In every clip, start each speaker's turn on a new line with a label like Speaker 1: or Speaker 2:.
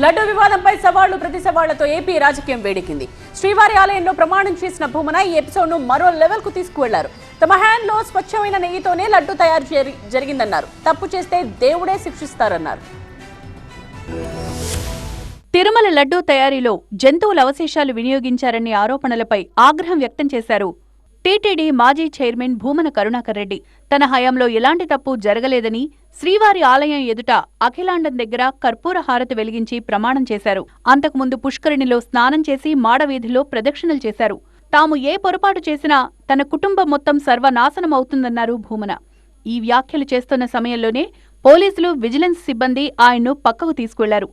Speaker 1: లడ్డూ వివాదంపై సవాళ్లు ప్రతి సవాళ్లతో ఏపీ రాజకీయం వేడెక్కింది. శ్రీవారి ఆలయంలో ప్రమాణం చేసిన భూమన ఈ ఎపిసోడ్ను మరో లెవెల్ కు తీసుకువెళ్లారు. తమ హ్యాండ్లో స్వచ్ఛమైన నెయ్యితోనే లడ్డూ తయారు జరిగిందన్నారు. తప్పు చేస్తే దేవుడే శిక్షిస్తారన్నారు. తిరుమల లడ్డూ తయారీలో జంతువుల అవశేషాలు వినియోగించారనే ఆరోపణలపై ఆగ్రహం వ్యక్తం చేశారు టీటీడీ మాజీ చైర్మన్ భూమన కరుణాకర్ రెడ్డి. తన హయాంలో ఎలాంటి తప్పు జరగలేదని, శ్రీవారి ఆలయం ఎదుట అఖిలాండం దగ్గర కర్పూర హారతి వెలిగించి ప్రమాణం చేశారు. అంతకుముందు పుష్కరిణిలో స్నానం చేసి మాడవీధిలో ప్రదక్షిణలు చేశారు. తాము ఏ పొరపాటు చేసినా తన కుటుంబం మొత్తం సర్వనాశనమవుతుందన్నారు భూమన. ఈ వ్యాఖ్యలు చేస్తున్న సమయంలోనే పోలీసులు, విజిలెన్స్ సిబ్బంది ఆయన్ను పక్కకు తీసుకువెళ్లారు.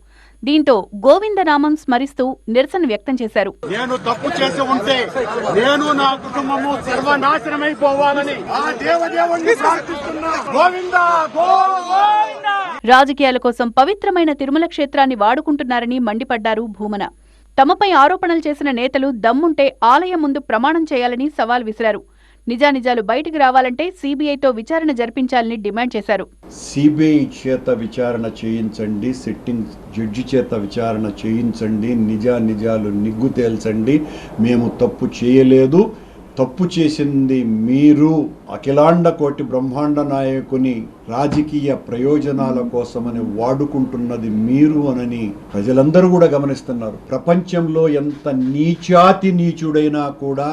Speaker 1: దీంతో గోవిందనామం స్మరిస్తూ నిరసన వ్యక్తం చేశారు.
Speaker 2: నేను తప్పు చేసి ఉంటే నేను నా కుటుంబము సర్వనాశనమైపోవాలని ఆ దేవదేవుణ్ణి ప్రార్థిస్తున్నా. గోవిందా గోవిందా.
Speaker 1: రాజకీయాల కోసం పవిత్రమైన తిరుమల క్షేత్రాన్ని వాడుకుంటున్నారని మండిపడ్డారు భూమన. తమపై ఆరోపణలు చేసిన నేతలు దమ్ముంటే ఆలయం ముందు ప్రమాణం చేయాలని సవాల్ విసిరారు. నిజానిజాలు బయటికి రావాలంటే సీబీఐతో విచారణ జరిపించాలని డిమాండ్ చేశారు.
Speaker 3: సిబిఐ చేత విచారణ చేయించండి, సిట్టింగ్ జడ్జి చేత విచారణ చేయించండి, నిజాలు నిగ్గు తేల్చండి. మేము తప్పు చేయలేదు, తప్పు చేసింది మీరు, అఖిలాండ కోటి బ్రహ్మాండ నాయకుని రాజకీయ ప్రయోజనాల కోసమని వాడుకుంటున్నది మీరు అనని ప్రజలందరూ కూడా గమనిస్తున్నారు. ప్రపంచంలో ఎంత నీచాతి నీచుడైనా కూడా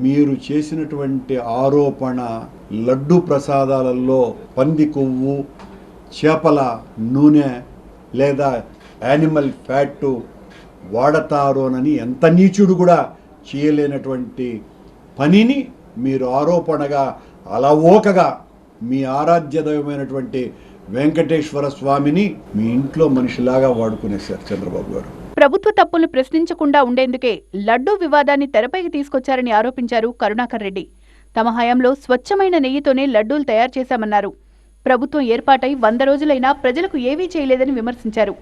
Speaker 3: మీరు చేసినటువంటి ఆరోపణ లడ్డు ప్రసాదాలలో పంది కొవ్వు, చేపల నూనె లేదా యానిమల్ ఫ్యాట్ వాడతారోనని ఎంత నీచుడు కూడా చేయలేనటువంటి పనిని మీరు ఆరోపణగా అలవోకగా మీ ఆరాధ్యదైవమైనటువంటి వెంకటేశ్వర స్వామిని మీ ఇంట్లో మనిషిలాగా వాడుకునేశారు చంద్రబాబు గారు.
Speaker 1: ప్రభుత్వ తప్పులు ప్రశ్నించకుండా ఉండేందుకే లడ్డూ వివాదాన్ని తెరపైకి తీసుకొచ్చారని ఆరోపించారు కరుణాకర్ రెడ్డి. తమ హయాంలో స్వచ్ఛమైన నెయ్యితోనే లడ్డూలు తయారు చేశామన్నారు. ప్రభుత్వం ఏర్పాటై 100 రోజులైనా ప్రజలకు ఏవీ చేయలేదని విమర్శించారు.